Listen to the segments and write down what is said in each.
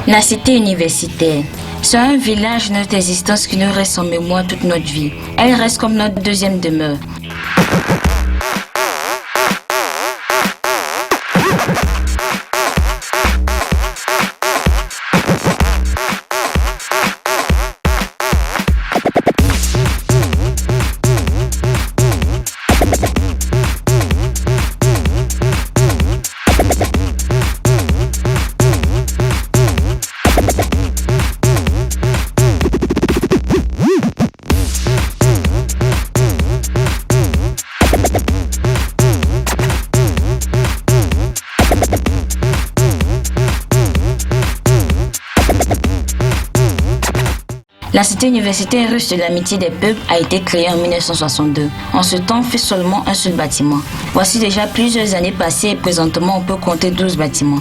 La cité universitaire. C'est un village, notre existence qui nous reste en mémoire toute notre vie. Elle reste comme notre deuxième demeure. La cité universitaire russe de l'amitié des peuples a été créée en 1962. En ce temps, fait seulement un seul bâtiment. Voici déjà plusieurs années passées et présentement on peut compter 12 bâtiments.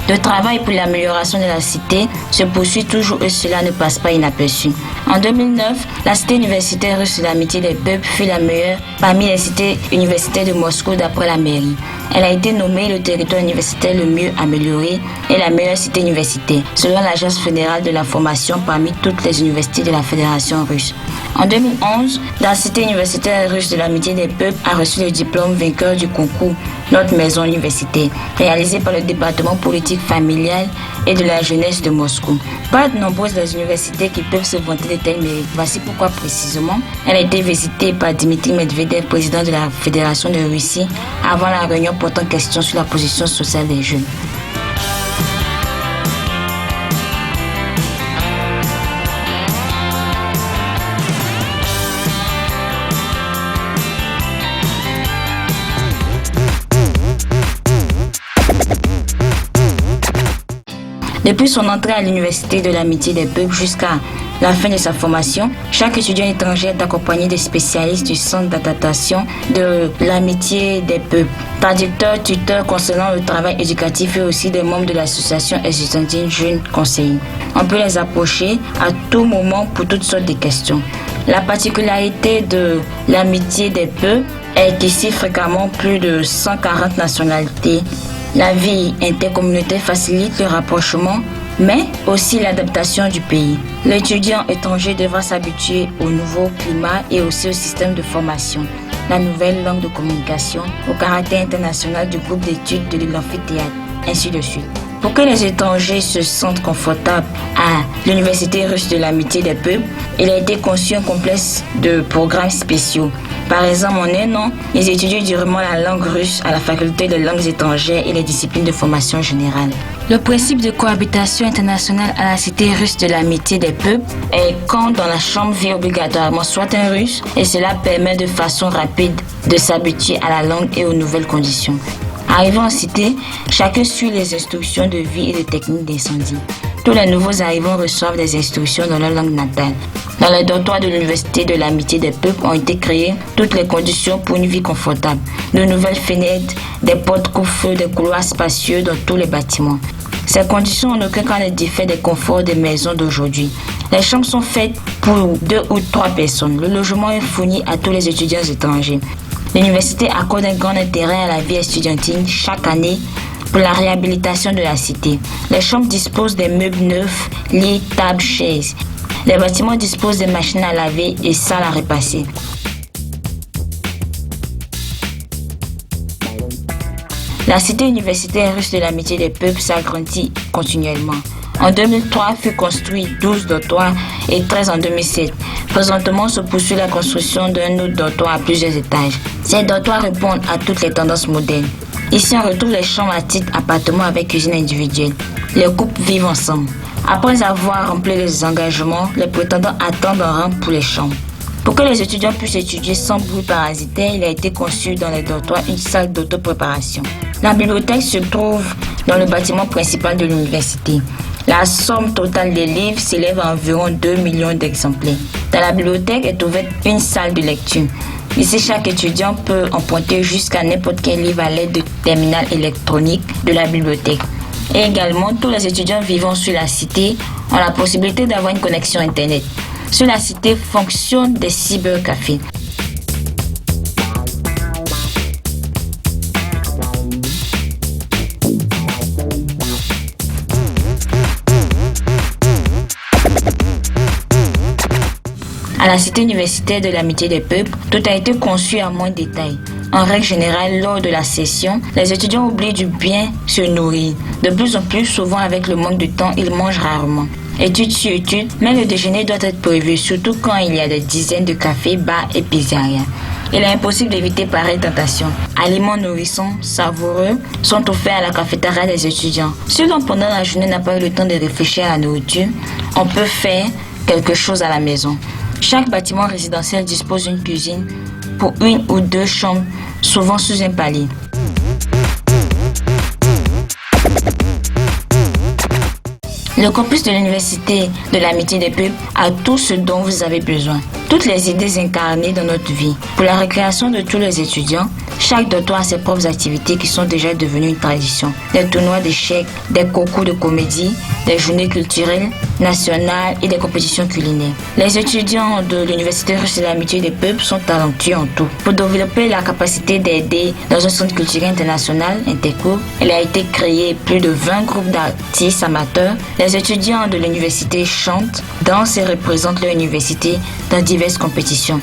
Le travail pour l'amélioration de la cité se poursuit toujours et cela ne passe pas inaperçu. En 2009, la cité universitaire russe de l'amitié des peuples fut la meilleure parmi les cités universitaires de Moscou d'après la mairie. Elle a été nommée le territoire universitaire le mieux amélioré et la meilleure cité universitaire, selon l'Agence fédérale de l'information parmi toutes les universités de la Fédération russe. En 2011, la cité universitaire russe de l'amitié des peuples a reçu le diplôme vainqueur du concours Notre maison universitaire, réalisé par le département politique familial et de la jeunesse de Moscou. Pas de nombreuses les universités qui peuvent se vanter de tels mérites. Voici pourquoi précisément elle a été visitée par Dmitry Medvedev, président de la Fédération de Russie, avant la réunion portant question sur la position sociale des jeunes. Depuis son entrée à l'Université de l'Amitié des Peuples jusqu'à la fin de sa formation, chaque étudiant étranger est accompagné de spécialistes du Centre d'adaptation de l'Amitié des Peuples, traducteurs, tuteurs concernant le travail éducatif et aussi des membres de l'association estudiantine Jeunes Conseillers. On peut les approcher à tout moment pour toutes sortes de questions. La particularité de l'Amitié des Peuples est qu'ici fréquemment plus de 140 nationalités. La vie intercommunautaire facilite le rapprochement, mais aussi l'adaptation du pays. L'étudiant étranger devra s'habituer au nouveau climat et aussi au système de formation, la nouvelle langue de communication, au caractère international du groupe d'études de l'amphithéâtre, ainsi de suite. Pour que les étrangers se sentent confortables à l'Université russe de l'amitié des peuples, il a été conçu un complexe de programmes spéciaux. Par exemple, en un an, ils étudient durement la langue russe à la faculté de langues étrangères et les disciplines de formation générale. Le principe de cohabitation internationale à la cité russe de l'amitié des peuples est quand dans la chambre vit obligatoirement soit un russe et cela permet de façon rapide de s'habituer à la langue et aux nouvelles conditions. Arrivant en cité, chacun suit les instructions de vie et de techniques d'incendie. Tous les nouveaux arrivants reçoivent des instructions dans leur langue natale. Dans les dortoirs de l'Université de l'Amitié des Peuples ont été créées toutes les conditions pour une vie confortable. De nouvelles fenêtres, des portes coupe-feu, des couloirs spacieux dans tous les bâtiments. Ces conditions en aucun cas ne diffèrent des conforts des maisons d'aujourd'hui. Les chambres sont faites pour 2 ou 3 personnes. Le logement est fourni à tous les étudiants étrangers. L'université accorde un grand intérêt à la vie estudiantine chaque année pour la réhabilitation de la cité. Les chambres disposent des meubles neufs, lits, tables, chaises. Les bâtiments disposent des machines à laver et salles à repasser. La cité universitaire russe de l'amitié des peuples s'agrandit continuellement. En 2003, fut construit 12 dortoirs et 13 en 2007. Présentement, se poursuit la construction d'un autre dortoir à plusieurs étages. Ces dortoirs répondent à toutes les tendances modernes. Ici, on retrouve les chambres à titre appartements avec cuisine individuelle. Les couples vivent ensemble. Après avoir rempli les engagements, les prétendants attendent un rang pour les chambres. Pour que les étudiants puissent étudier sans bruit parasitaire, il a été conçu dans les dortoirs une salle d'autopréparation. La bibliothèque se trouve dans le bâtiment principal de l'université. La somme totale des livres s'élève à environ 2 millions d'exemplaires. Dans la bibliothèque est ouverte une salle de lecture. Ici, chaque étudiant peut emprunter jusqu'à n'importe quel livre à l'aide de terminal électronique de la bibliothèque. Et également, tous les étudiants vivant sur la cité ont la possibilité d'avoir une connexion Internet. Sur la cité fonctionnent des cybercafés. À la cité universitaire de l'amitié des peuples, tout a été conçu à moins de détails. En règle générale, lors de la session, les étudiants oublient du bien se nourrir. De plus en plus, souvent avec le manque de temps, ils mangent rarement. Étude sur étude, même le déjeuner doit être prévu, surtout quand il y a des dizaines de cafés, bars et pizzerias. Il est impossible d'éviter pareille tentation. Aliments nourrissants, savoureux, sont offerts à la cafétéria des étudiants. Si l'on pendant la journée n'a pas eu le temps de réfléchir à la nourriture, on peut faire quelque chose à la maison. Chaque bâtiment résidentiel dispose d'une cuisine pour 1 ou 2 chambres, souvent sous un palier. Le campus de l'Université de l'Amitié des Peuples a tout ce dont vous avez besoin. Toutes les idées incarnées dans notre vie. Pour la récréation de tous les étudiants, chaque dortoir a ses propres activités qui sont déjà devenues une tradition. Des tournois d'échecs, des concours de comédie, des journées culturelles nationales et des compétitions culinaires. Les étudiants de l'Université russe de l'Amitié des Peuples sont talentueux en tout. Pour développer la capacité d'aider dans un centre culturel international, Intercours, il a été créé plus de 20 groupes d'artistes amateurs. Les étudiants de l'université chantent, dansent et représentent leur université dans diverses compétitions.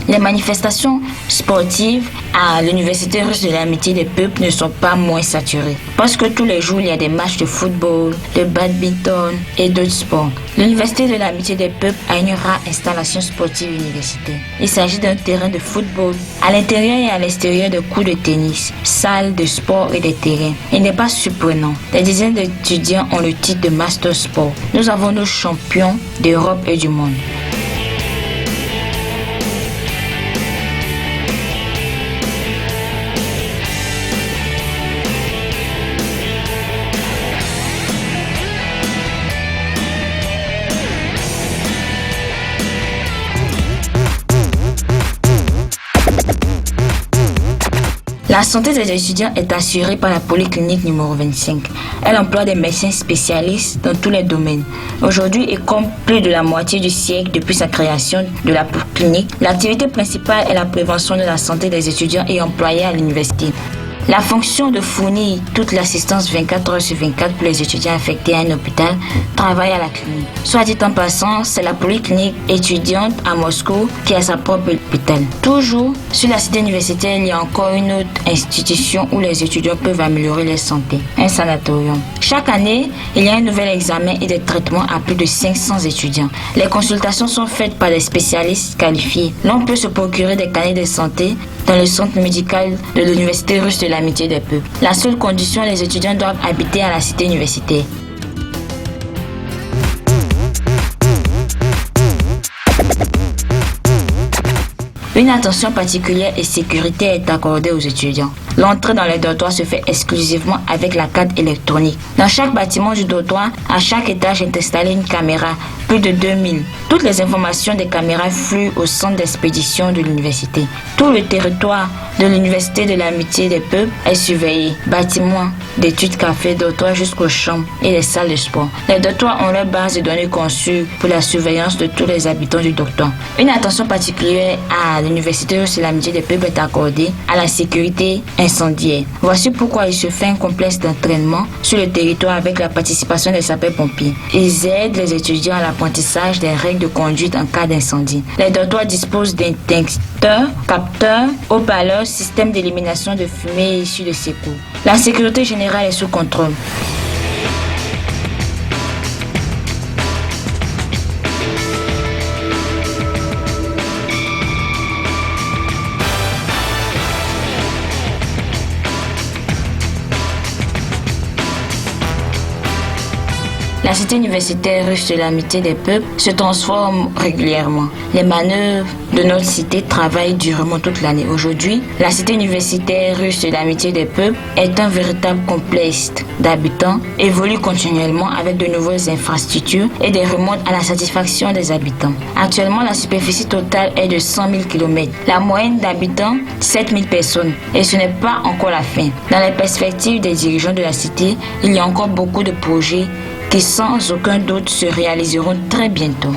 Les manifestations sportives à l'Université russe de l'Amitié des Peuples ne sont pas moins saturées. Parce que tous les jours, il y a des matchs de football, de badminton et d'autres sports. L'Université de l'Amitié des Peuples a une rare installation sportive universitaire. Il s'agit d'un terrain de football. À l'intérieur et à l'extérieur de courts de tennis, salles de sport et des terrains. Il n'est pas surprenant. Des dizaines d'étudiants ont le titre de Master Sport. Nous avons nos champions d'Europe et du monde. La santé des étudiants est assurée par la polyclinique numéro 25. Elle emploie des médecins spécialistes dans tous les domaines. Aujourd'hui, et comme plus de la moitié du siècle depuis sa création de la polyclinique, l'activité principale est la prévention de la santé des étudiants et employés à l'université. La fonction de fournir toute l'assistance 24 heures sur 24 pour les étudiants affectés à un hôpital travaille à la clinique. Soit dit en passant, c'est la polyclinique étudiante à Moscou qui a sa propre hôpital. Toujours, sur la cité universitaire, il y a encore une autre institution où les étudiants peuvent améliorer leur santé, un sanatorium. Chaque année, il y a un nouvel examen et des traitements à plus de 500 étudiants. Les consultations sont faites par des spécialistes qualifiés. L'on peut se procurer des carnets de santé dans le centre médical de l'Université russe de l'Amitié des Peuples. La seule condition, les étudiants doivent habiter à la cité universitaire. Une attention particulière et sécuritaire est accordée aux étudiants. L'entrée dans les dortoirs se fait exclusivement avec la carte électronique. Dans chaque bâtiment du dortoir, à chaque étage est installée une caméra, plus de 2000. Toutes les informations des caméras fluent au centre d'expédition de l'université. Tout le territoire de l'Université de l'Amitié des Peuples est surveillé. Bâtiments, d'études, cafés, dortoirs jusqu'aux chambres et les salles de sport. Les dortoirs ont leur base de données conçue pour la surveillance de tous les habitants du dortoir. Une attention particulière à l'Université de l'Amitié des Peuples est accordée à la sécurité incendiaire. Voici pourquoi il se fait un complexe d'entraînement sur le territoire avec la participation des sapeurs-pompiers. Ils aident les étudiants à l'apprentissage des règles de conduite en cas d'incendie. Les dortoirs disposent d'extincteurs, capteurs, haut-parleurs, systèmes d'élimination de fumée issus de secours. La sécurité générale est sous contrôle. La cité universitaire russe de l'Amitié des Peuples se transforme régulièrement. Les manœuvres de notre cité travaillent durement toute l'année. Aujourd'hui, la cité universitaire russe de l'Amitié des Peuples est un véritable complexe d'habitants, évolue continuellement avec de nouvelles infrastructures et des remontes à la satisfaction des habitants. Actuellement, la superficie totale est de 100 000 km. La moyenne d'habitants, 7 000 personnes. Et ce n'est pas encore la fin. Dans les perspectives des dirigeants de la cité, il y a encore beaucoup de projets qui sans aucun doute se réaliseront très bientôt.